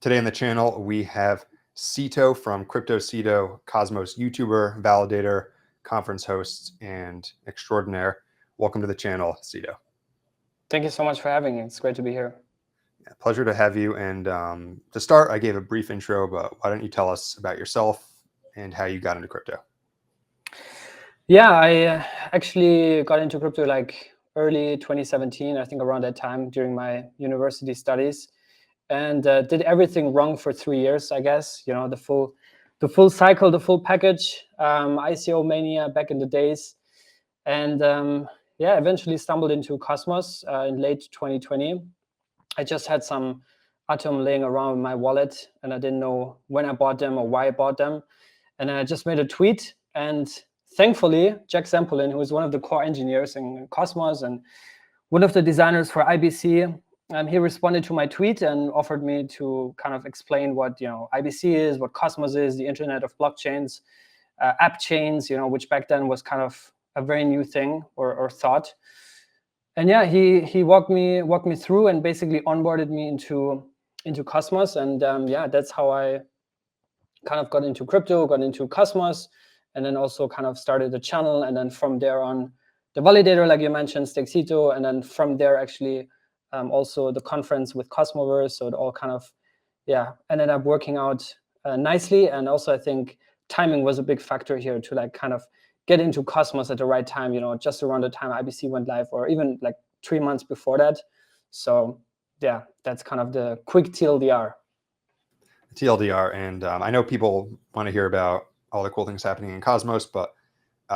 Today on the channel, we have Cito from Cryptocito, Cosmos YouTuber, validator, conference host, and extraordinaire. Welcome to the channel, Cito. Thank you so much for having me. It's great to be here. Yeah, pleasure to have you. And to start, I gave a brief intro, but why don't you tell us about yourself and how you got into crypto? Yeah, I actually got into crypto like early 2017, I think around that time during my university studies, and did everything wrong for 3 years, I guess. You know, the full cycle, the full package, ICO mania back in the days. And yeah, eventually stumbled into Cosmos in late 2020. I just had some Atom laying around in my wallet, and I didn't know when I bought them or why I bought them. And I just made a tweet, and thankfully, Jack Sempolin, who is one of the core engineers in Cosmos and one of the designers for IBC, he responded to my tweet and offered me to kind of explain what IBC is, what Cosmos is, the Internet of Blockchains, app chains, which back then was kind of a very new thing or thought. And yeah, he walked me through and basically onboarded me into Cosmos, and yeah, that's how I kind of got into crypto, got into Cosmos, and then also kind of started the channel, and then from there on, the validator, like you mentioned, Stakecito, and then from there actually also the conference with Cosmoverse. So it all kind of ended up working out nicely, and also I think timing was a big factor here to like kind of get into Cosmos at the right time, just around the time IBC went live, or even like 3 months before that. So yeah, that's kind of the quick TLDR. And I know people want to hear about all the cool things happening in Cosmos, but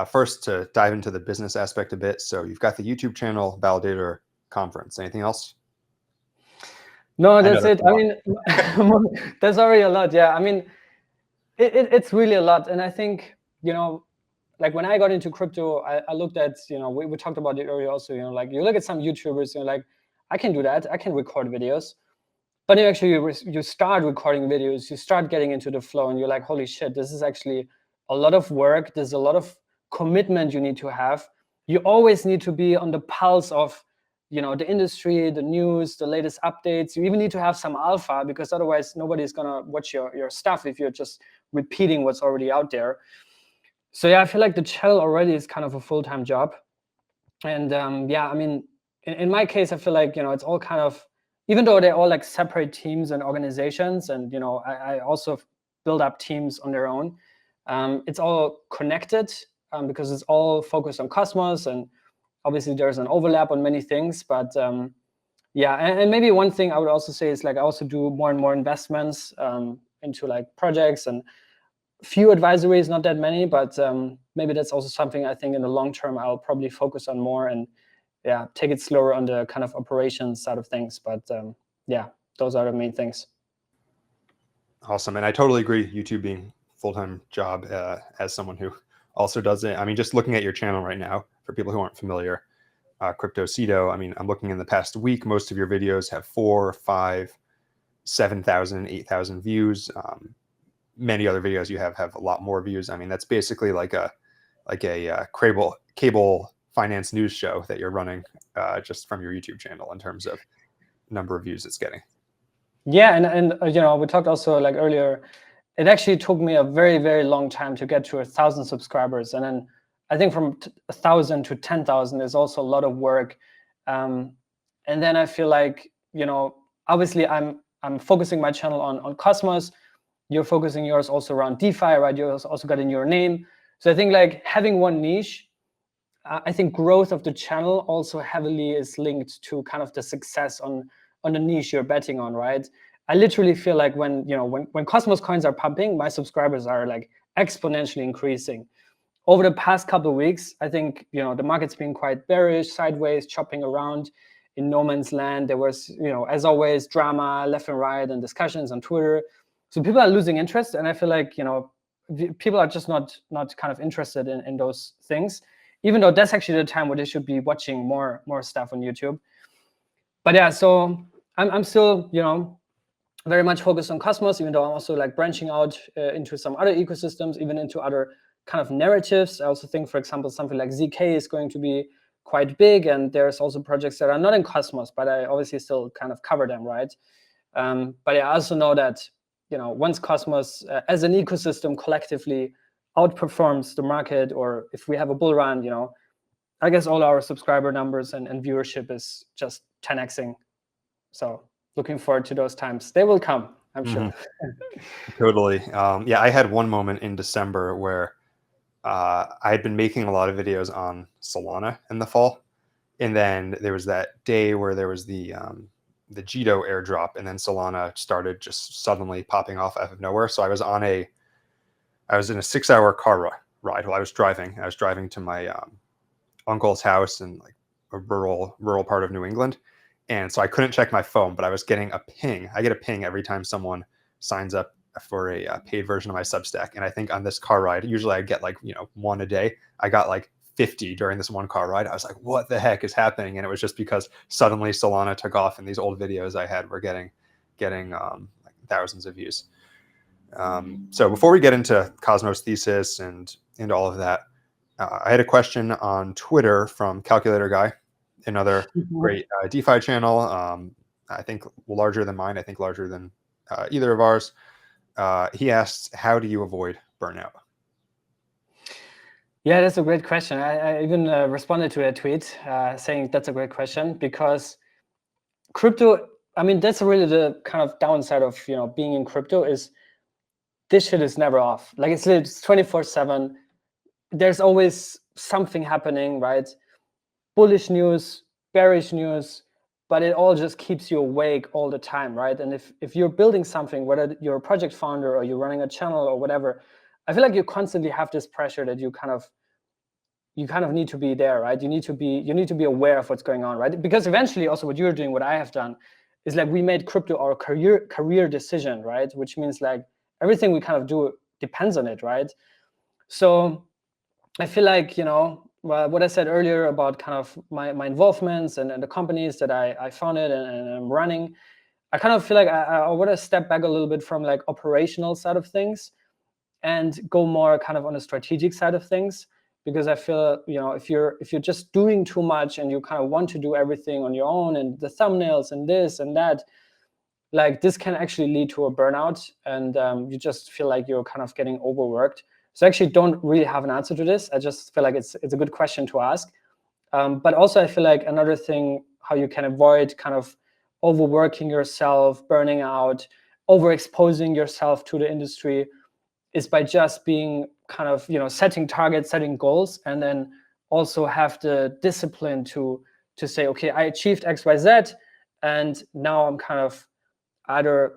first to dive into the business aspect a bit. So you've got the YouTube channel, validator, conference. Anything else? No, that's it. I mean, that's already a lot. Yeah, I mean, it's really a lot. And I think, like when I got into crypto, I looked at, we talked about it earlier also, like you look at some YouTubers, like, I can do that. I can record videos. But you start recording videos, you start getting into the flow, and you're like, holy shit, this is actually a lot of work. There's a lot of commitment you need to have. You always need to be on the pulse of, the industry, the news, the latest updates. You even need to have some alpha, because otherwise nobody's gonna watch your stuff if you're just repeating what's already out there. So yeah, I feel like the channel already is kind of a full-time job. And yeah, I mean, in my case, I feel like, it's all kind of, even though they're all like separate teams and organizations, and I also build up teams on their own, it's all connected because it's all focused on Cosmos, and obviously there's an overlap on many things. But yeah, and maybe one thing I would also say is like I also do more and more investments into like projects, and few advisories, not that many, but maybe that's also something I think in the long term I'll probably focus on more, and yeah, take it slower on the kind of operations side of things. But yeah, those are the main things. Awesome. And I totally agree, YouTube being full-time job as someone who also does it. I mean, just looking at your channel right now, for people who aren't familiar, Cryptocito, I mean, I'm looking in the past week, most of your videos have 4, 5, 7,000, 8,000 views. Many other videos you have a lot more views. I mean, that's basically like a cable finance news show that you're running just from your YouTube channel in terms of number of views it's getting. Yeah, and we talked also like earlier, it actually took me a very, very long time to get to 1,000 subscribers, and then I think from 1,000 to 10,000 is also a lot of work. And then I feel like, obviously I'm focusing my channel on Cosmos. You're focusing yours also around DeFi, right? You also got in your name. So I think like having one niche, I think growth of the channel also heavily is linked to kind of the success on the niche you're betting on, right? I literally feel like when Cosmos coins are pumping, my subscribers are like exponentially increasing. Over the past couple of weeks, I think the market's been quite bearish, sideways, chopping around in no man's land. There was, as always, drama left and right and discussions on Twitter. So people are losing interest, and I feel like people are just not kind of interested in those things, even though that's actually the time where they should be watching more stuff on YouTube. But yeah, so I'm still very much focused on Cosmos, even though I'm also like branching out into some other ecosystems, even into other kind of narratives. I also think, for example, something like ZK is going to be quite big, and there's also projects that are not in Cosmos, but I obviously still kind of cover them, right? But I also know that, once Cosmos as an ecosystem collectively outperforms the market, or if we have a bull run, I guess all our subscriber numbers and viewership is just 10xing. So looking forward to those times. They will come, I'm sure. Totally. Yeah, I had one moment in December where I had been making a lot of videos on Solana in the fall, and then there was that day where there was the Cito airdrop, and then Solana started just suddenly popping off out of nowhere. So I was in a 6-hour car ride while I was driving. I was driving to my uncle's house in like a rural part of New England, and so I couldn't check my phone, but I was getting a ping. I get a ping every time someone signs up for a paid version of my Substack, and I think on this car ride, usually I get like one a day. I got like 50 during this one car ride. I was like, what the heck is happening? And it was just because suddenly Solana took off, and these old videos I had were getting like thousands of views. So before we get into Cosmos Thesis and into all of that, I had a question on Twitter from Calculator Guy, another great DeFi channel. I think larger than mine. I think larger than either of ours. He asked, how do you avoid burnout? Yeah, that's a great question. I even responded to a tweet saying that's a great question, because crypto, I mean, that's really the kind of downside of being in crypto, is this shit is never off. Like it's 24/7. There's always something happening, right? Bullish news, bearish news, but it all just keeps you awake all the time, right? And if you're building something, whether you're a project founder or you're running a channel or whatever, I feel like you constantly have this pressure that you kind of need to be there, right? You need to be aware of what's going on, right? Because eventually, also what you're doing, what I have done, is like we made crypto our career decision, right? Which means like everything we kind of do depends on it, right? So I feel like, what I said earlier about kind of my involvements and the companies that I founded and I'm running, I kind of feel like I want to step back a little bit from like operational side of things and go more kind of on the strategic side of things, because I feel, if you're just doing too much and you kind of want to do everything on your own and the thumbnails and this and that, like this can actually lead to a burnout, and you just feel like you're kind of getting overworked. So I actually don't really have an answer to this. I just feel like it's a good question to ask. But also I feel like another thing, how you can avoid kind of overworking yourself, burning out, overexposing yourself to the industry, is by just being kind of, setting targets, setting goals, and then also have the discipline to say, okay, I achieved XYZ, and now I'm kind of either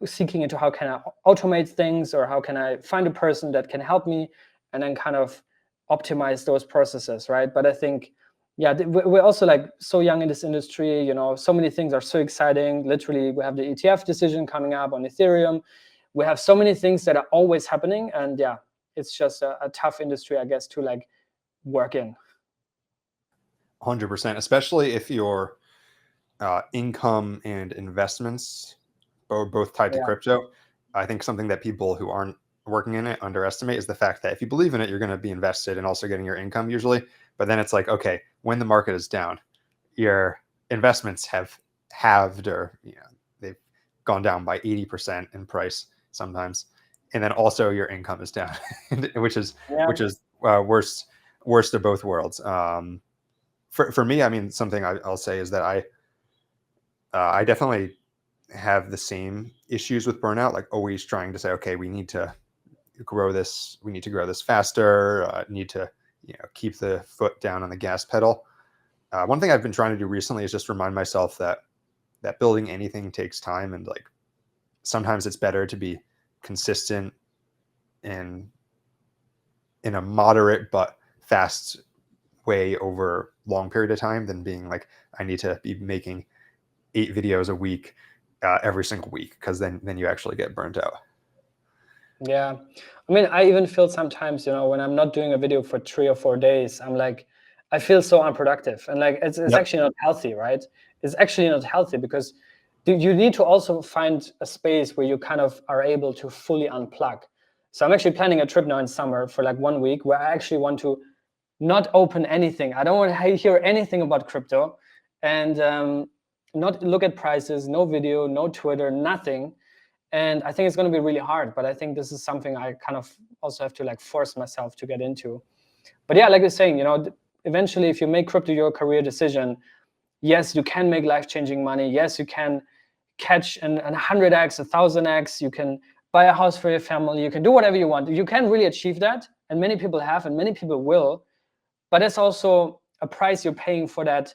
seeking into how can I automate things, or how can I find a person that can help me, and then kind of optimize those processes, right? But I think, yeah, we're also like so young in this industry, so many things are so exciting. Literally, we have the ETF decision coming up on Ethereum. We have so many things that are always happening, and yeah, it's just a tough industry, I guess, to like work in. 100%, especially if your income and investments both tied to crypto. I think something that people who aren't working in it underestimate is the fact that if you believe in it, you're going to be invested and also getting your income usually. But then it's like, okay, when the market is down, your investments have halved, or they've gone down by 80% in price sometimes, and then also your income is down, which is worst of both worlds. For me, I mean, something I'll say is that I definitely have the same issues with burnout, like always trying to say, okay, we need to grow this faster, need to keep the foot down on the gas pedal. One thing I've been trying to do recently is just remind myself that building anything takes time, and like sometimes it's better to be consistent in a moderate but fast way over long period of time than being like, I need to be making 8 videos a week every single week, because then you actually get burnt out. Yeah, I mean, I even feel sometimes, when I'm not doing a video for 3 or 4 days, I'm like, I feel so unproductive, and like it's actually not healthy, right? It's actually not healthy, because you need to also find a space where you kind of are able to fully unplug. So I'm actually planning a trip now in summer for like 1 week, where I actually want to not open anything. I don't want to hear anything about crypto, and not look at prices, no video, no Twitter, nothing. And I think it's going to be really hard, but I think this is something I kind of also have to like force myself to get into. But yeah, like you're saying, eventually if you make crypto your career decision, yes, you can make life-changing money. Yes, you can catch an 100x, 1000x. You can buy a house for your family. You can do whatever you want. You can really achieve that. And many people have, and many people will. But it's also a price you're paying for that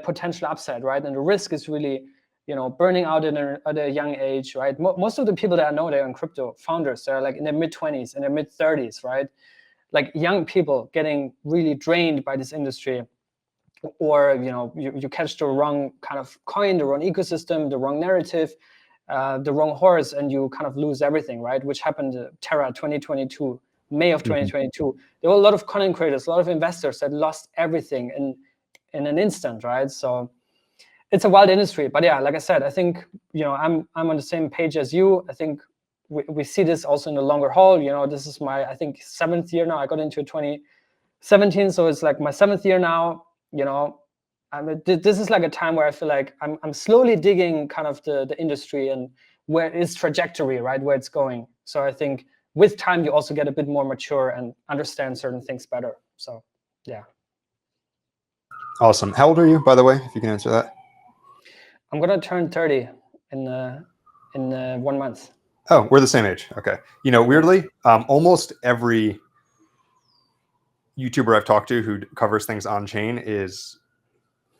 potential upside, right? And the risk is really, burning out at a young age, right? Most of the people that I know, they're in crypto founders, they're like in their mid-20s, in their mid-30s, right? Like young people getting really drained by this industry. Or you catch the wrong kind of coin, the wrong ecosystem, the wrong narrative, the wrong horse, and you kind of lose everything, right? Which happened Terra 2022, May of 2022. There were a lot of content creators, a lot of investors that lost everything in an instant, right? So it's a wild industry. But yeah, like I said, I think I'm on the same page as you. I think we see this also in the longer haul. This is my, I think, 7th year now. I got into 2017, so it's like my 7th year now. This is like a time where I feel like I'm slowly digging kind of the industry and where its trajectory, right, where it's going. So I think with time you also get a bit more mature and understand certain things better. So yeah. Awesome. How old are you, by the way, if you can answer that? I'm gonna turn 30 in 1 month. Oh, we're the same age. Okay. Weirdly, almost every YouTuber I've talked to who covers things on chain is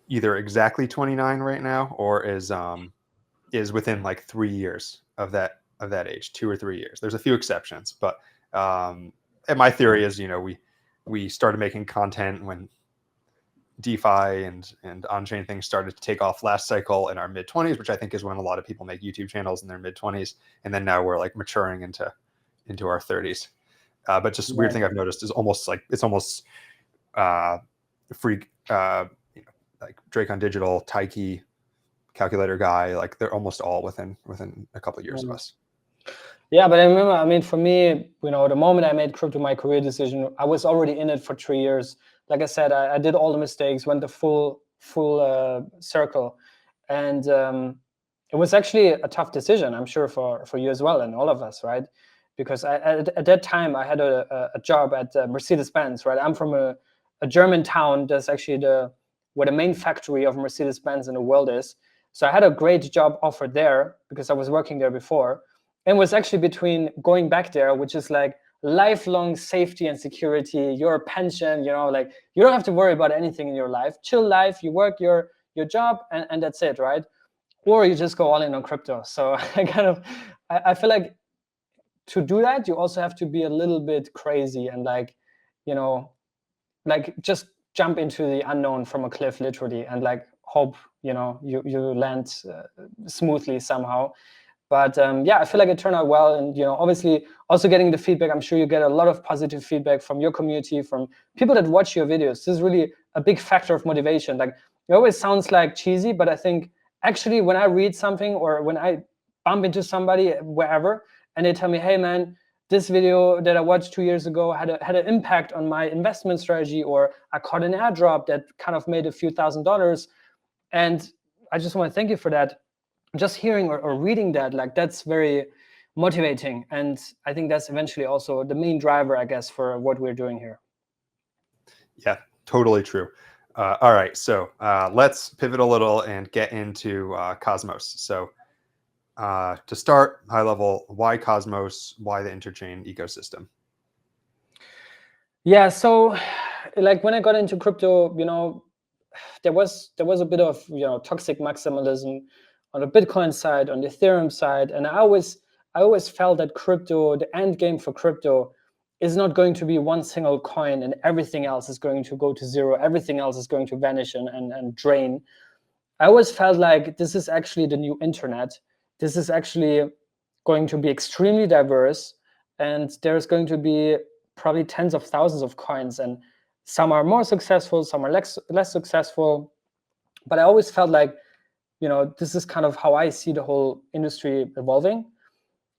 either exactly 29 right now or is within like 3 years of that age, 2 or 3 years. There's a few exceptions, but and my theory is, we started making content when DeFi and on-chain things started to take off last cycle in our mid-20s, which I think is when a lot of people make YouTube channels in their mid-20s, and then now we're like maturing into our 30s. But just weird thing I've noticed is it's almost freak, like Drake on Digital, Taiki, Calculator Guy, like they're almost all within a couple of years of us. Yeah, but I remember, for me, the moment I made crypto my career decision, I was already in it for 3 years. Like I said, I did all the mistakes, went the full circle, and it was actually a tough decision, I'm sure, for you as well and all of us, right? Because at that time I had a job at Mercedes-Benz, right? I'm from a German town that's actually where the main factory of Mercedes-Benz in the world is. So I had a great job offered there because I was working there before. And was actually between going back there, which is like lifelong safety and security, your pension, like you don't have to worry about anything in your life, chill life, you work your job and that's it, right? Or you just go all in on crypto. So I feel like to do that, you also have to be a little bit crazy and like just jump into the unknown from a cliff, literally, and like hope, you land smoothly somehow. But yeah, I feel like it turned out well. And, obviously also getting the feedback, I'm sure you get a lot of positive feedback from your community, from people that watch your videos. This is really a big factor of motivation. Like it always sounds like cheesy, but I think actually when I read something or when I bump into somebody wherever and they tell me, hey man, this video that I watched 2 years ago had an impact on my investment strategy, or I caught an airdrop that kind of made a few $1,000s. And I just want to thank you for that. Just hearing or reading that, like that's very motivating. And I think that's eventually also the main driver, I guess, for what we're doing here. Yeah, totally true. All right, so let's pivot a little and get into Cosmos. So to start, high level, why Cosmos? Why the Interchain ecosystem? Yeah, so like when I got into crypto, there was a bit of toxic maximalism on the Bitcoin side, on the Ethereum side, and I always felt that crypto, the end game for crypto, is not going to be one single coin and everything else is going to go to zero, everything else is going to vanish and drain. I always felt like this is actually the new internet. This is actually going to be extremely diverse, and there's going to be probably tens of thousands of coins, and some are more successful, some are less successful. But I always felt like, this is kind of how I see the whole industry evolving.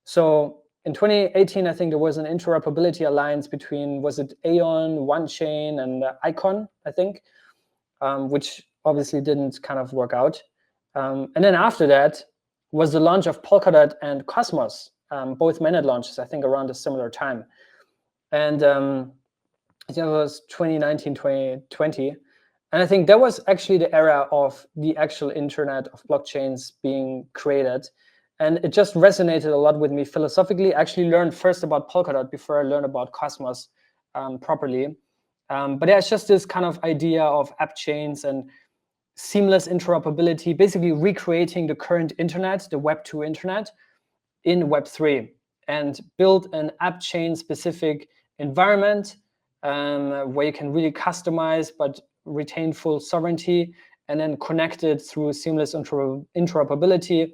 So in 2018, I think there was an interoperability alliance between, was it Aeon, OneChain, and Icon, I think, which obviously didn't kind of work out. And then after that was the launch of Polkadot and Cosmos, both mainnet launches, I think around a similar time. And I think it was 2019, 2020. And I think that was actually the era of the actual internet of blockchains being created. And it just resonated a lot with me philosophically. I actually learned first about Polkadot before I learned about Cosmos properly. But yeah, it's just this kind of idea of app chains and seamless interoperability, basically recreating the current internet, the Web 2 internet, in Web 3, and build an app chain specific environment where you can really customize but retain full sovereignty, and then connect it through seamless interoperability,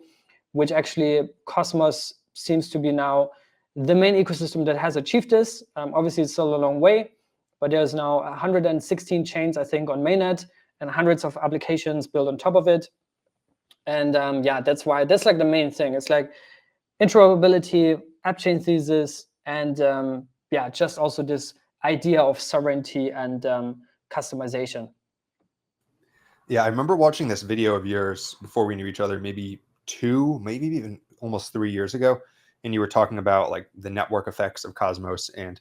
which actually Cosmos seems to be now the main ecosystem that has achieved this. Obviously, it's still a long way, but there's now 116 chains, I think, on mainnet, and hundreds of applications built on top of it. And yeah, that's why that's like the main thing. It's like interoperability, app chain thesis, and yeah, just also this idea of sovereignty and customization. Yeah, I remember watching this video of yours before we knew each other, maybe 2, maybe even almost 3 years ago, and you were talking about like the network effects of Cosmos and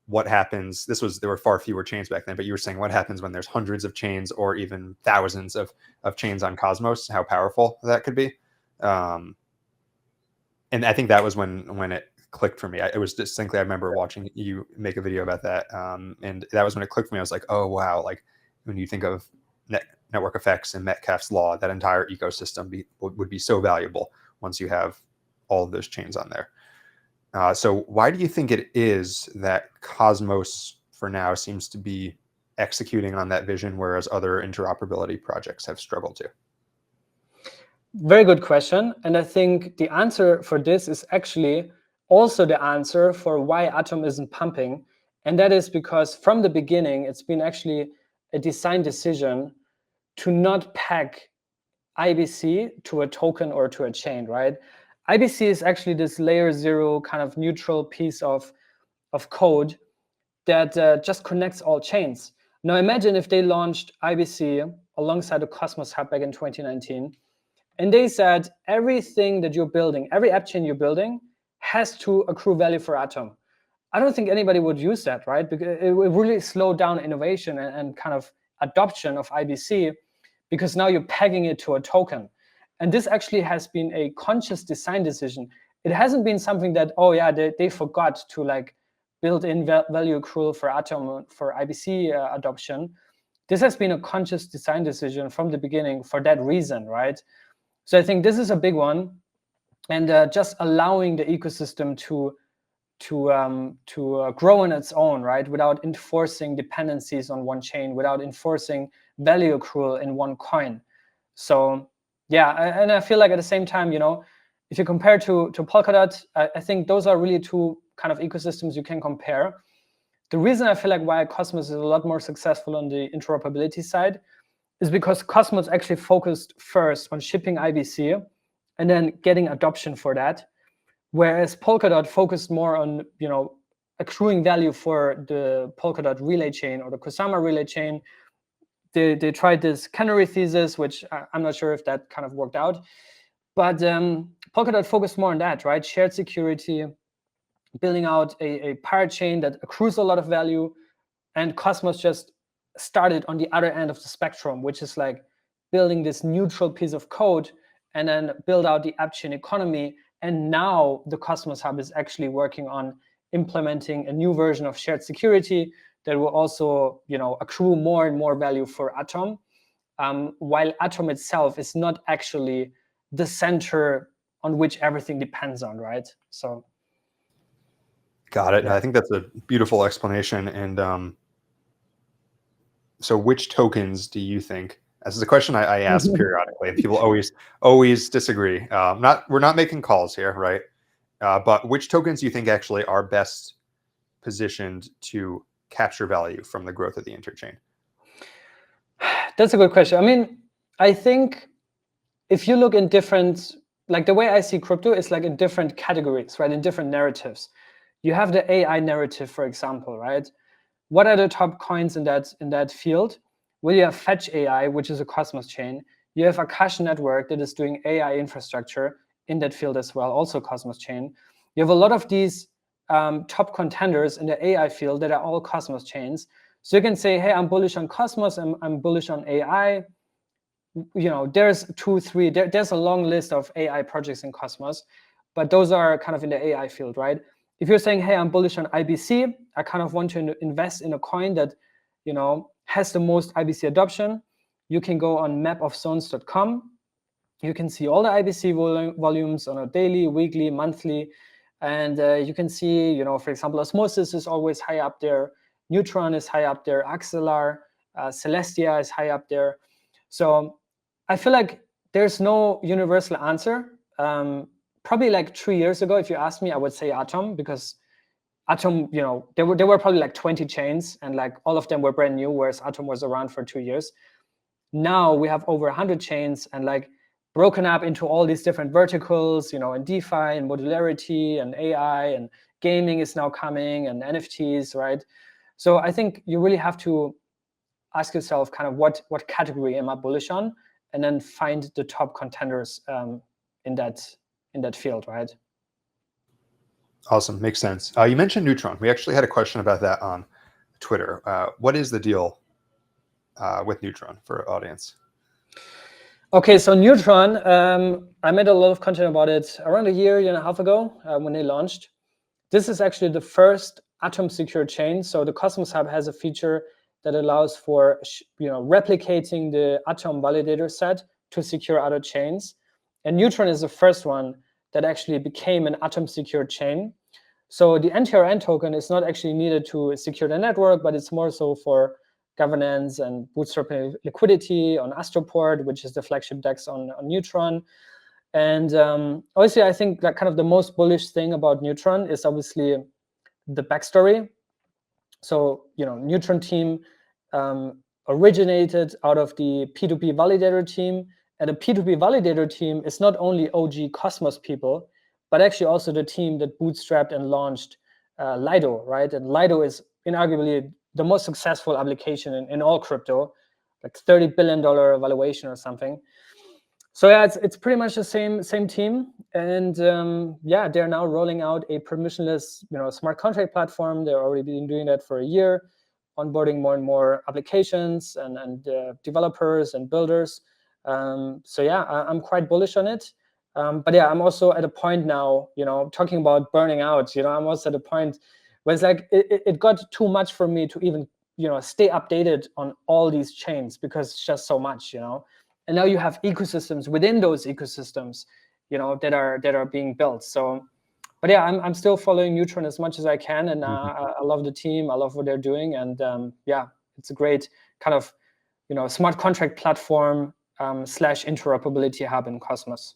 what happens. There were far fewer chains back then, but you were saying what happens when there's hundreds of chains or even thousands of chains on Cosmos, how powerful that could be. And I think that was when it clicked for me. It was distinctly, I remember watching you make a video about that. And that was when it clicked for me. I was like, oh, wow. Like when you think of network effects and Metcalfe's law, that entire ecosystem would be so valuable once you have all of those chains on there. So why do you think it is that Cosmos for now seems to be executing on that vision, whereas other interoperability projects have struggled to? Very good question. And I think the answer for this is actually also the answer for why Atom isn't pumping. And that is because from the beginning, it's been actually a design decision to not peg IBC to a token or to a chain, right? IBC is actually this layer 0 kind of neutral piece of code that just connects all chains. Now imagine if they launched IBC alongside the Cosmos Hub back in 2019, and they said everything that you're building, every app chain you're building has to accrue value for Atom. I don't think anybody would use that, right? Because it would really slow down innovation and kind of adoption of IBC, because now you're pegging it to a token. And this actually has been a conscious design decision. It hasn't been something that, oh yeah, they forgot to like build in value accrual for Atom for IBC adoption. This has been a conscious design decision from the beginning for that reason, right? So I think this is a big one, and just allowing the ecosystem to grow on its own, right, without enforcing dependencies on one chain, without enforcing value accrual in one coin. So yeah, and I feel like at the same time, you know, if you compare to Polkadot, I think those are really two kind of ecosystems you can compare. The reason I feel like why Cosmos is a lot more successful on the interoperability side is because Cosmos actually focused first on shipping IBC and then getting adoption for that, whereas Polkadot focused more on, you know, accruing value for the Polkadot relay chain or the Kusama relay chain. They tried this canary thesis, which I'm not sure if that kind of worked out, but Polkadot focused more on that, right? Shared security, building out a parachain that accrues a lot of value, and Cosmos just started on the other end of the spectrum, which is like building this neutral piece of code and then build out the app chain economy. And now the Cosmos Hub is actually working on implementing a new version of shared security that will also, you know, accrue more and more value for Atom, while Atom itself is not actually the center on which everything depends on, right? So. Got it. Yeah. I think that's a beautiful explanation. And so which tokens do you think, this is a question I ask periodically, and people always disagree. We're not making calls here, right? But which tokens do you think actually are best positioned to capture value from the growth of the interchain? That's a good question. I mean, I think if you look in different, like the way I see crypto is like in different categories, right? In different narratives. You have the AI narrative, for example, right? What are the top coins in that field? Well, you have Fetch AI, which is a Cosmos chain. You have Akash Network that is doing AI infrastructure in that field as well, also Cosmos Chain. You have a lot of these top contenders in the AI field that are all Cosmos chains. So you can say, hey, I'm bullish on Cosmos, I'm bullish on AI. There's there's a long list of AI projects in Cosmos, but those are kind of in the AI field, right? If you're saying, hey, I'm bullish on IBC, I kind of want to invest in a coin that, has the most IBC adoption, you can go on mapofzones.com. You can see all the IBC volumes on a daily, weekly, monthly, and you can see, for example, Osmosis is always high up there, Neutron is high up there, Axelar, Celestia is high up there. So I feel like there's no universal answer. Probably like 3 years ago, if you asked me, I would say Atom, because Atom, there were probably like 20 chains, and like all of them were brand new, whereas Atom was around for 2 years. Now we have over 100 chains, and like broken up into all these different verticals, and DeFi and modularity and AI and gaming is now coming, and NFTs, right? So I think you really have to ask yourself kind of what category am I bullish on, and then find the top contenders in that field, right? Awesome, makes sense. You mentioned Neutron. We actually had a question about that on Twitter. What is the deal with Neutron for our audience? Okay, so Neutron, I made a lot of content about it around a year and a half ago when they launched. This is actually the first Atom secure chain. So the Cosmos Hub has a feature that allows for replicating the Atom validator set to secure other chains. And Neutron is the first one that actually became an Atom secure chain. So the NTRN token is not actually needed to secure the network, but it's more so for governance and bootstrapping liquidity on Astroport, which is the flagship DEX on Neutron. And obviously, I think that kind of the most bullish thing about Neutron is obviously the backstory. So, Neutron team originated out of the P2P validator team. And the P2P validator team is not only OG Cosmos people, but actually also the team that bootstrapped and launched Lido, right? And Lido is inarguably the most successful application in all crypto, like $30 billion valuation or something. So yeah, it's pretty much the same team, and they're now rolling out a permissionless, smart contract platform. They've already been doing that for a year, onboarding more and more applications and developers and builders. So yeah, I'm quite bullish on it. But yeah, I'm also at a point now, talking about burning out. I'm also at a point where it's like it got too much for me to even stay updated on all these chains, because it's just so much, And now you have ecosystems within those ecosystems, that are being built. So, but yeah, I'm still following Neutron as much as I can, and I love the team. I love what they're doing, and it's a great kind of smart contract platform / interoperability hub in Cosmos.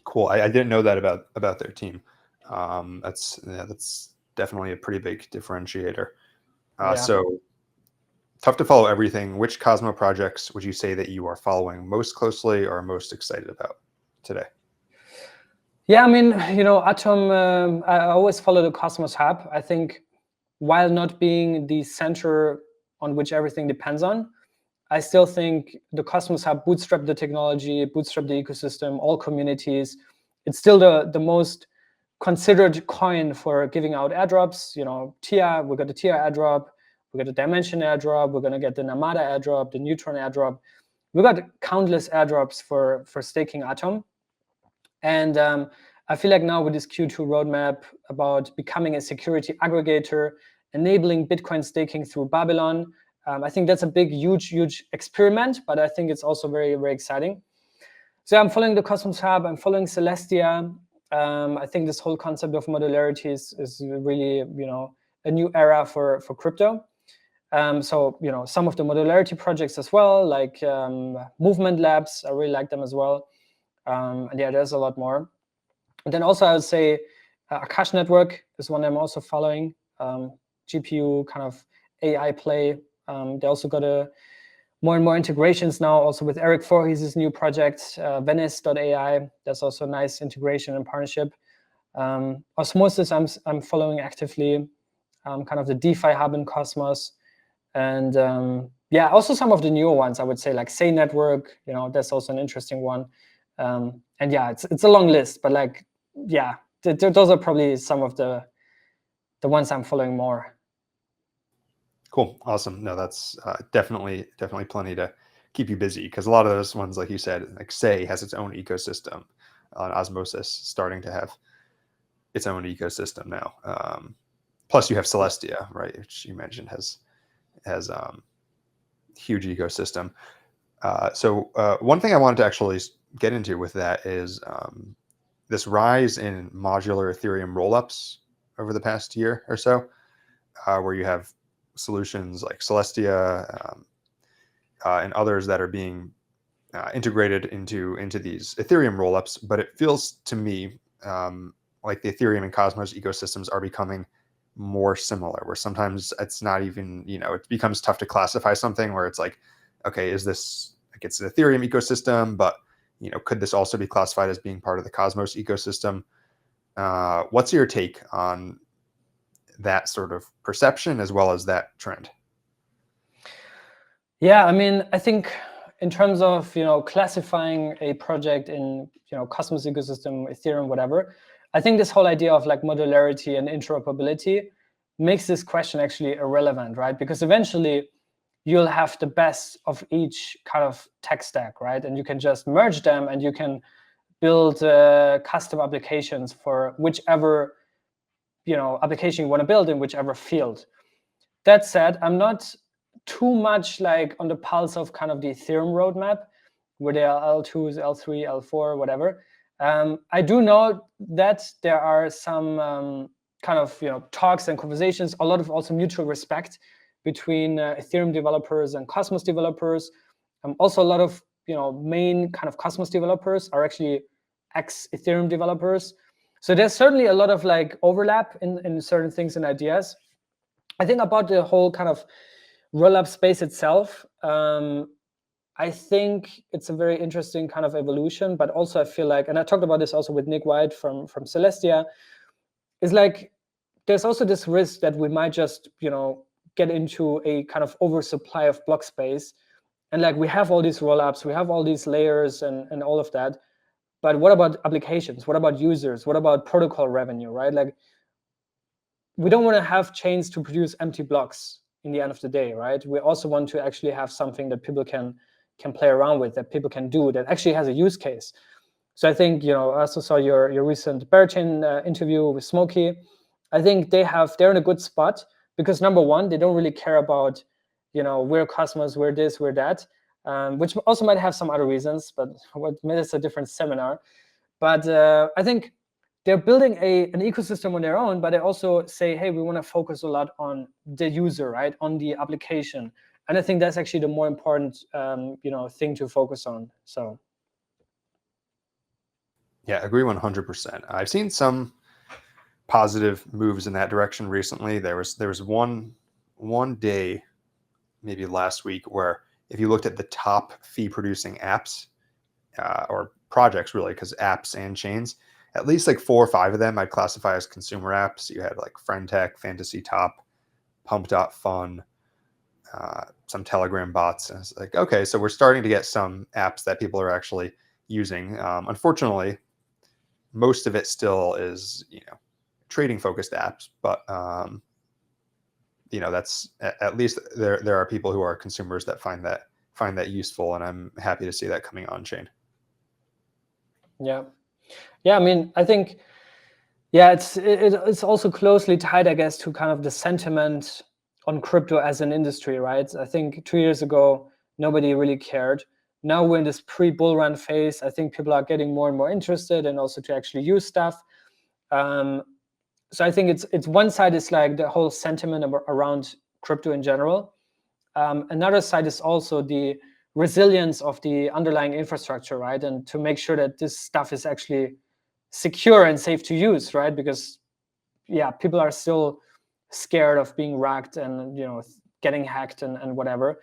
Cool. I didn't know that about their team. That's definitely a pretty big differentiator. So tough to follow everything. Which Cosmo projects would you say that you are following most closely or most excited about today? Yeah, I mean, Atom, I always follow the Cosmos Hub. I think while not being the center on which everything depends on, I still think the Cosmos Hub bootstrapped the technology, bootstrapped the ecosystem, all communities. It's still the most considered coin for giving out airdrops. TIA, we got the TIA airdrop, we got the Dimension airdrop, we're going to get the Namada airdrop, the Neutron airdrop. We got countless airdrops for staking Atom. And I feel like now with this Q2 roadmap about becoming a security aggregator, enabling Bitcoin staking through Babylon, I think that's a big, huge experiment, but I think it's also very, very exciting. So I'm following the Cosmos Hub, I'm following Celestia. I think this whole concept of modularity is really, a new era for crypto. So, some of the modularity projects as well, like Movement Labs, I really like them as well. And yeah, there's a lot more. And then also I would say Akash Network is one I'm also following. GPU kind of AI play. They also got more and more integrations now, also with Eric Voorhees' new project, Venice.ai. That's also a nice integration and partnership. Osmosis I'm following actively, kind of the DeFi hub in Cosmos. And yeah, also some of the newer ones, I would say, like Say Network, that's also an interesting one. And yeah, it's a long list, but like, yeah, those are probably some of the ones I'm following more. Cool. Awesome. No, that's definitely plenty to keep you busy, because a lot of those ones, like you said, like Say has its own ecosystem. Osmosis starting to have its own ecosystem now. Plus, you have Celestia, right, which you mentioned has huge ecosystem. So one thing I wanted to actually get into with that is this rise in modular Ethereum rollups over the past year or so, where you have solutions like Celestia and others that are being integrated into these Ethereum rollups. But it feels to me like the Ethereum and Cosmos ecosystems are becoming more similar, where sometimes it's not even, it becomes tough to classify something, where it's like, okay, is this like, it's an Ethereum ecosystem, but could this also be classified as being part of the Cosmos ecosystem? What's your take on that sort of perception as well as that trend? Yeah, I mean, I think in terms of classifying a project in Cosmos ecosystem, Ethereum, whatever, I think this whole idea of like modularity and interoperability makes this question actually irrelevant, right? Because eventually you'll have the best of each kind of tech stack, right? And you can just merge them, and you can build custom applications for whichever application you want to build in whichever field. That said, I'm not too much like on the pulse of kind of the Ethereum roadmap, where there are L2s, L3, L4, whatever. I do know that there are some kind of talks and conversations, a lot of also mutual respect between Ethereum developers and Cosmos developers. Also, a lot of main kind of Cosmos developers are actually ex-Ethereum developers. So there's certainly a lot of like overlap in certain things and ideas. I think about the whole kind of rollup space itself, I think it's a very interesting kind of evolution, but also I feel like, and I talked about this also with Nick White from Celestia, is like there's also this risk that we might just get into a kind of oversupply of block space, and like we have all these rollups, we have all these layers and all of that, but what about applications? What about users? What about protocol revenue, right? Like we don't want to have chains to produce empty blocks in the end of the day, right? We also want to actually have something that people can play around with, that people can do, that actually has a use case. So I think, I also saw your recent Parachain interview with Smokey. I think they're in a good spot because number one, they don't really care about, we're Cosmos, we're this, we're that, which also might have some other reasons, but maybe it's a different seminar. But I think they're building an ecosystem on their own, but they also say, hey, we want to focus a lot on the user, right, on the application. And I think that's actually the more important, thing to focus on. So, Yeah, I agree 100%. I've seen some positive moves in that direction recently. There was one day, maybe last week, where if you looked at the top fee producing apps or projects, really, because apps and chains, at least like 4 or 5 of them I'd classify as consumer apps. You had like Friendtech, Fantasy Top, Pump.Fun, some Telegram bots. And it's like, okay, so we're starting to get some apps that people are actually using. Unfortunately, most of it still is, trading focused apps, but that's at least there are people who are consumers that find that useful, and I'm happy to see that coming on chain. Yeah. I mean, I think, yeah, it's also closely tied, I guess, to kind of the sentiment on crypto as an industry, right? I think 2 years ago, nobody really cared. Now we're in this pre-bull run phase. I think people are getting more and more interested and also to actually use stuff. So I think it's one side is like the whole sentiment around crypto in general. Another side is also the resilience of the underlying infrastructure, right? And to make sure that this stuff is actually secure and safe to use, right? Because yeah, people are still scared of being racked and getting hacked and whatever.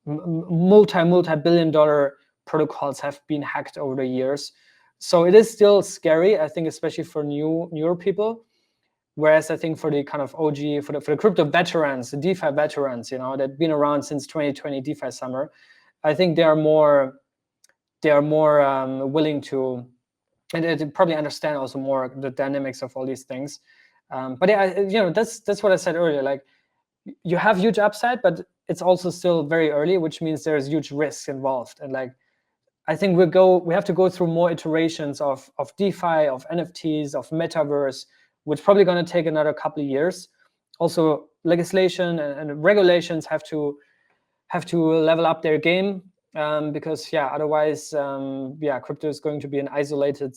Multi-billion-dollar protocols have been hacked over the years, so it is still scary, I think, especially for newer people. Whereas I think for the kind of OG, for the crypto veterans, the DeFi veterans, that've been around since 2020 DeFi summer, I think they are more willing to, and they probably understand also more the dynamics of all these things. But yeah, that's what I said earlier. Like, you have huge upside, but it's also still very early, which means there's huge risks involved. And like, I think we have to go through more iterations of DeFi, of NFTs, of metaverse, which is probably going to take another couple of years. Also, legislation and regulations have to level up their game, because otherwise, crypto is going to be an isolated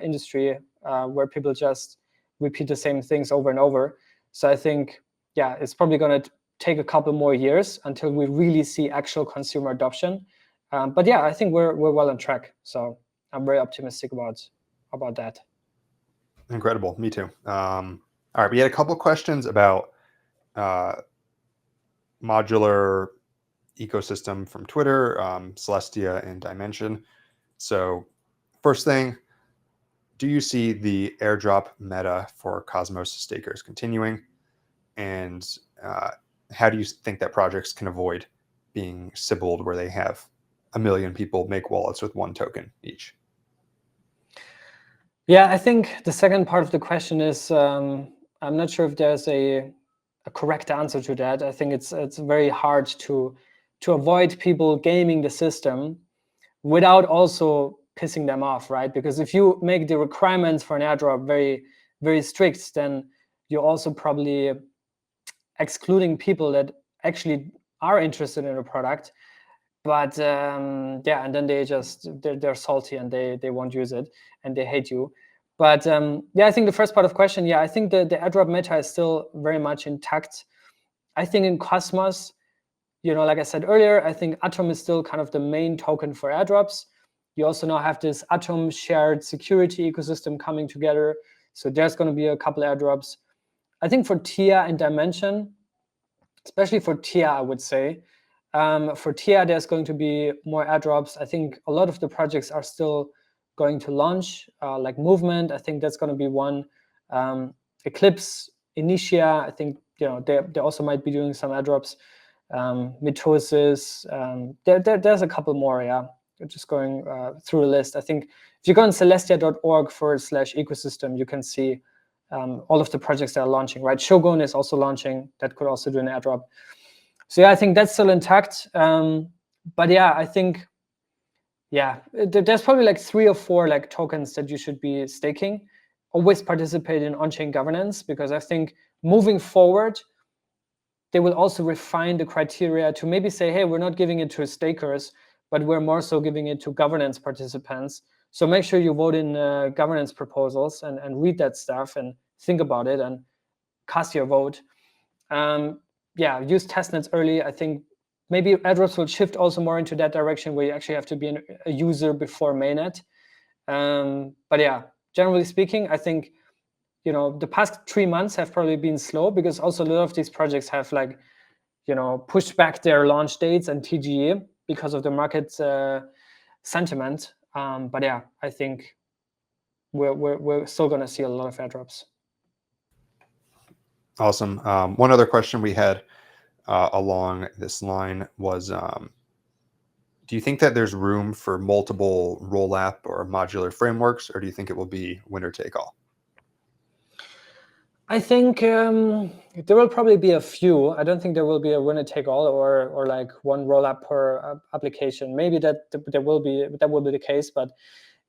industry where people just repeat the same things over and over. So I think it's probably going to take a couple more years until we really see actual consumer adoption. But yeah, I think we're well on track. So I'm very optimistic about that. Incredible. Me too. All right. We had a couple questions about modular ecosystem from Twitter, Celestia and Dimension. So first thing, do you see the airdrop meta for Cosmos stakers continuing? And how do you think that projects can avoid being Sybiled, where they have 1 million people make wallets with 1 token each? Yeah, I think the second part of the question is, I'm not sure if there's a correct answer to that. I think it's very hard to avoid people gaming the system without also pissing them off, right? Because if you make the requirements for an airdrop very, very strict, then you're also probably excluding people that actually are interested in a product. But and then they're salty and they won't use it and they hate you. But I think the first part of the question, I think the airdrop meta is still very much intact. I think in Cosmos, like I said earlier, I think Atom is still kind of the main token for airdrops. You also now have this Atom shared security ecosystem coming together. So there's going to be a couple airdrops. I think for TIA and Dimension, especially for TIA, I would say, for TIA, there's going to be more airdrops. I think a lot of the projects are still going to launch, like Movement. I think that's going to be one. Eclipse, Initia, I think they also might be doing some airdrops. Mitosis, there's a couple more. Just going through the list. I think if you go on celestia.org/ecosystem, you can see all of the projects that are launching, right? Shogun is also launching. That could also do an airdrop. So I think that's still intact. But I think there's probably like 3 or 4 like tokens that you should be staking. Always participate in on-chain governance, because I think moving forward, they will also refine the criteria to maybe say, hey, we're not giving it to stakers, but we're more so giving it to governance participants. So make sure you vote in governance proposals and read that stuff and think about it and cast your vote. Use testnets early. I think maybe airdrops will shift also more into that direction, where you actually have to be a user before mainnet. But generally speaking, I think the past 3 months have probably been slow, because also a lot of these projects have pushed back their launch dates and TGE because of the market sentiment. But I think we're still going to see a lot of airdrops. Awesome. One other question we had along this line was, do you think that there's room for multiple roll-up or modular frameworks, or do you think it will be winner take all? I think there will probably be a few. I don't think there will be a winner take all or like one roll-up per application. Maybe that will be the case, but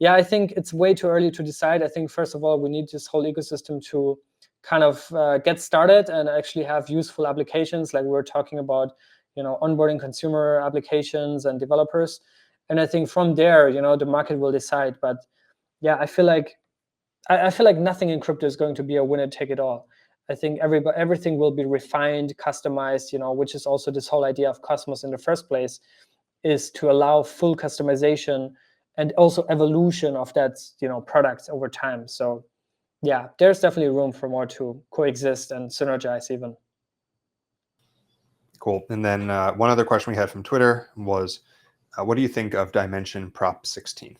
I think it's way too early to decide. I think first of all, we need this whole ecosystem to kind of get started and actually have useful applications, like we were talking about, onboarding consumer applications and developers. And I think from there, the market will decide. But I feel like nothing in crypto is going to be a winner take it all. I think everything will be refined, customized, which is also this whole idea of Cosmos in the first place, is to allow full customization and also evolution of that, product over time. So there's definitely room for more to coexist and synergize even. Cool. And then one other question we had from Twitter was, what do you think of Dimension Prop 16?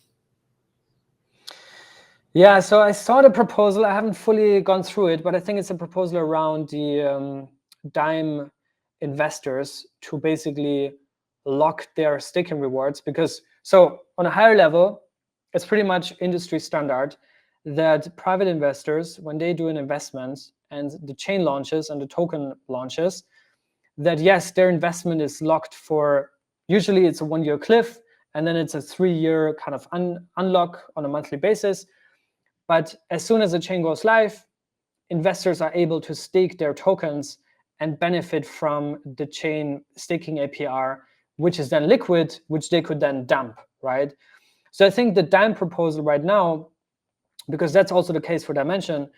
Yeah, so I saw the proposal. I haven't fully gone through it, but I think it's a proposal around the dime investors to basically lock their staking rewards. Because so on a higher level, it's pretty much industry standard that private investors, when they do an investment and the chain launches and the token launches, that yes, their investment is locked for, usually it's a 1-year cliff, and then it's a 3-year kind of unlock on a monthly basis. But as soon as the chain goes live, investors are able to stake their tokens and benefit from the chain staking APR, which is then liquid, which they could then dump, right? So I think the DIME proposal right now, because that's also the case for Dimension,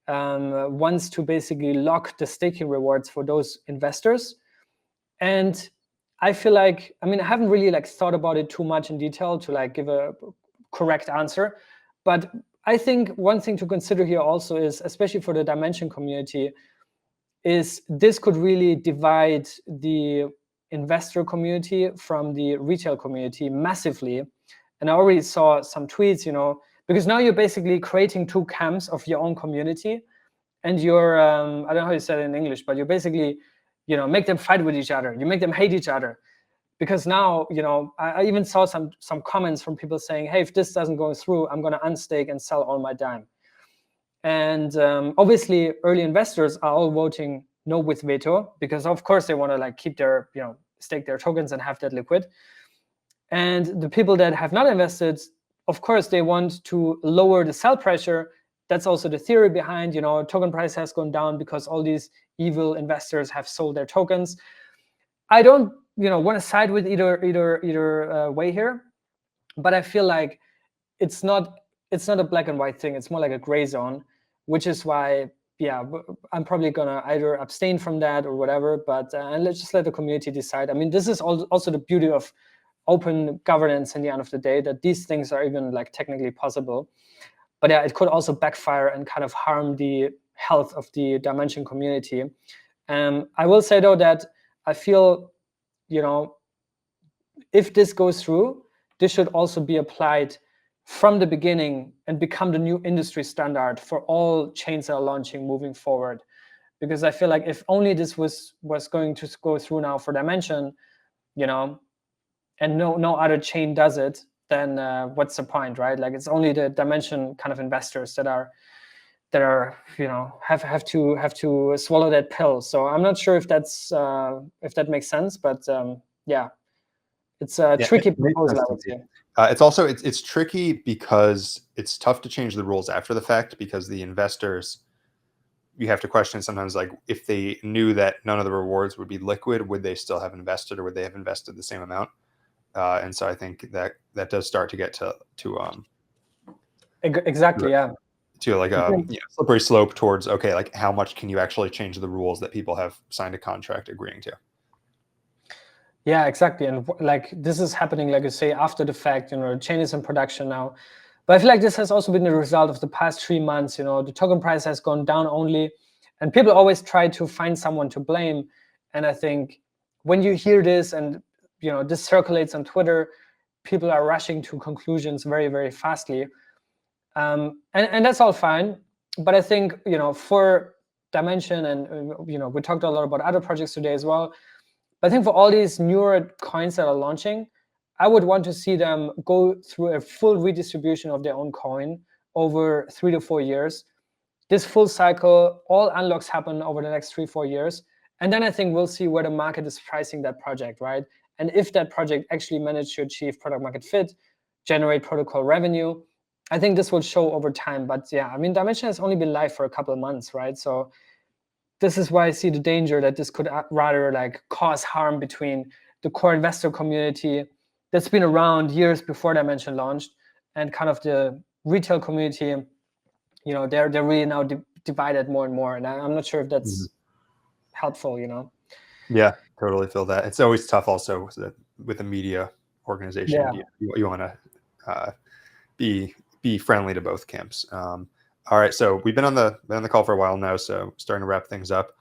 wants to basically lock the staking rewards for those investors. And I feel like, I mean, I haven't really like thought about it too much in detail to like give a correct answer, but I think one thing to consider here also is, especially for the Dimension community, is this could really divide the investor community from the retail community massively. And I already saw some tweets, because now you're basically creating two camps of your own community, and you're, I don't know how you said it in English, but you're basically, make them fight with each other. You make them hate each other. Because now, I even saw some comments from people saying, hey, if this doesn't go through, I'm going to unstake and sell all my dime. And obviously, early investors are all voting no with veto, because of course they want to like keep their, stake their tokens and have that liquid. And the people that have not invested, of course, they want to lower the sell pressure. That's also the theory behind, token price has gone down because all these evil investors have sold their tokens. I don't, want to side with either way here, but I feel like it's not a black and white thing. It's more like a gray zone, which is why, yeah, I'm probably gonna either abstain from that or whatever. But and let's just let the community decide. I mean, this is also the beauty of open governance in the end of the day, that these things are even like technically possible. But yeah, it could also backfire and kind of harm the health of the Dimension community. I will say though that I feel, if this goes through, this should also be applied from the beginning and become the new industry standard for all chains that are launching moving forward. Because I feel like if only this was going to go through now for Dimension, and no other chain does it, then what's the point, right? Like, it's only the Dimension kind of investors that are have to swallow that pill. So I'm not sure if that makes sense, but yeah, it's a tricky proposal, I would say. It's also it's tricky because it's tough to change the rules after the fact, because the investors, you have to question sometimes, like, if they knew that none of the rewards would be liquid, would they still have invested, or would they have invested the same amount? And so I think that does start to get to exactly, yeah, to like a slippery slope towards, okay, like how much can you actually change the rules that people have signed a contract agreeing to? Yeah, exactly. And like, this is happening, like you say, after the fact, the chain is in production now. But I feel like this has also been the result of the past 3 months. The token price has gone down only, and people always try to find someone to blame. And I think when you hear this and, this circulates on Twitter, people are rushing to conclusions very, very fastly. And that's all fine. But I think, for Dimension, and, we talked a lot about other projects today as well. But I think for all these newer coins that are launching, I would want to see them go through a full redistribution of their own coin over 3 to 4 years. This full cycle, all unlocks happen over the next 3-4 years. And then I think we'll see where the market is pricing that project, right? And if that project actually managed to achieve product market fit, generate protocol revenue, I think this will show over time. But yeah, I mean, Dimension has only been live for a couple of months, right? So this is why I see the danger that this could rather like cause harm between the core investor community that's been around years before Dimension launched, and kind of the retail community. They're really now divided more and more, and I'm not sure if that's helpful. Yeah, totally feel that. It's always tough also with a media organization. Yeah. You want to be friendly to both camps. All right, so we've been on the call for a while now, so starting to wrap things up.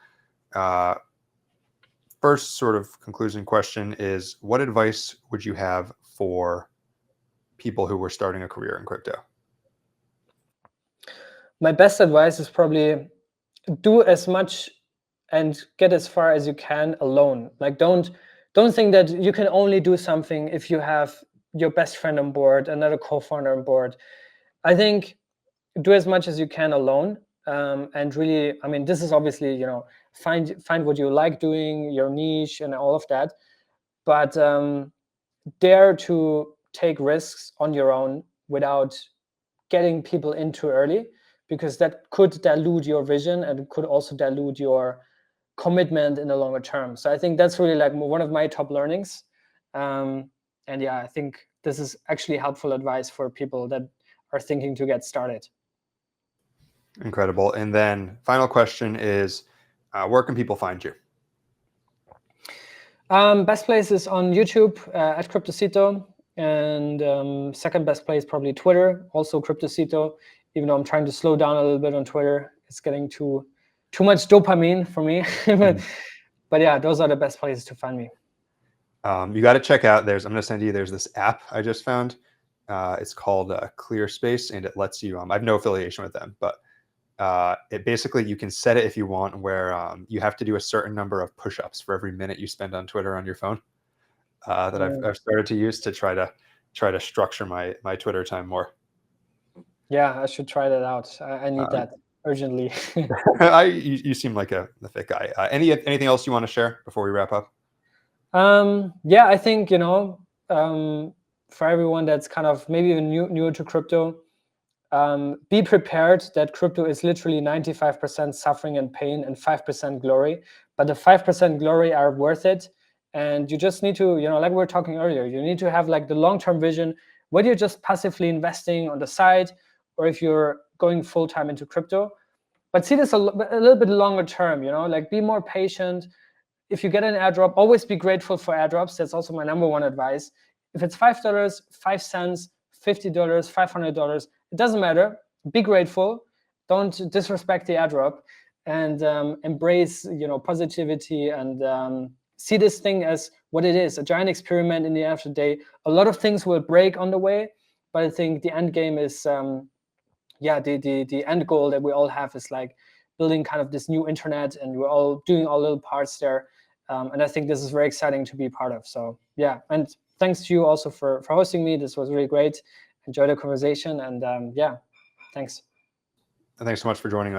First sort of conclusion question is, what advice would you have for people who were starting a career in crypto? My best advice is probably do as much and get as far as you can alone. Like don't think that you can only do something if you have your best friend on board, another co-founder on board. I think do as much as you can alone, and really, I mean, this is obviously, you know, find what you like doing, your niche and all of that, but dare to take risks on your own without getting people in too early, because that could dilute your vision and it could also dilute your commitment in the longer term. So I think that's really like one of my top learnings. And yeah, I think this is actually helpful advice for people that are thinking to get started. Incredible. And then final question is, where can people find you? Best place is on YouTube at Cryptocito, and second best place probably Twitter, also Cryptocito. Even though I'm trying to slow down a little bit on Twitter, it's getting too much dopamine for me. But yeah, those are the best places to find me. You got to check out. I'm going to send you. There's this app I just found. It's called ClearSpace, and it lets you. I have no affiliation with them, but it basically, you can set it if you want, where you have to do a certain number of push-ups for every minute you spend on Twitter on your phone. That I've started to use to try to structure my Twitter time more. Yeah, I should try that out. I need that urgently. You seem like the fit guy. Anything else you want to share before we wrap up? Yeah, I think, you know, for everyone that's kind of maybe new to crypto, be prepared that crypto is literally 95% suffering and pain and 5% glory, but the 5% glory are worth it. And you just need to, you know, like we were talking earlier, you need to have like the long-term vision, whether you're just passively investing on the side or if you're going full-time into crypto. But see this a little bit longer term, you know, like be more patient. If you get an airdrop, always be grateful for airdrops. That's also my #1 advice. If it's $5, 5 cents, $50, $500, it doesn't matter. Be grateful. Don't disrespect the airdrop, and embrace, you know, positivity, and see this thing as what it is, a giant experiment. In the end of the day, a lot of things will break on the way, but I think the end game is, yeah, the end goal that we all have is like building kind of this new internet, and we're all doing our little parts there. And I think this is very exciting to be part of. So yeah, and thanks to you also for hosting me. This was really great. Enjoy the conversation, and yeah, thanks. Thanks so much for joining us.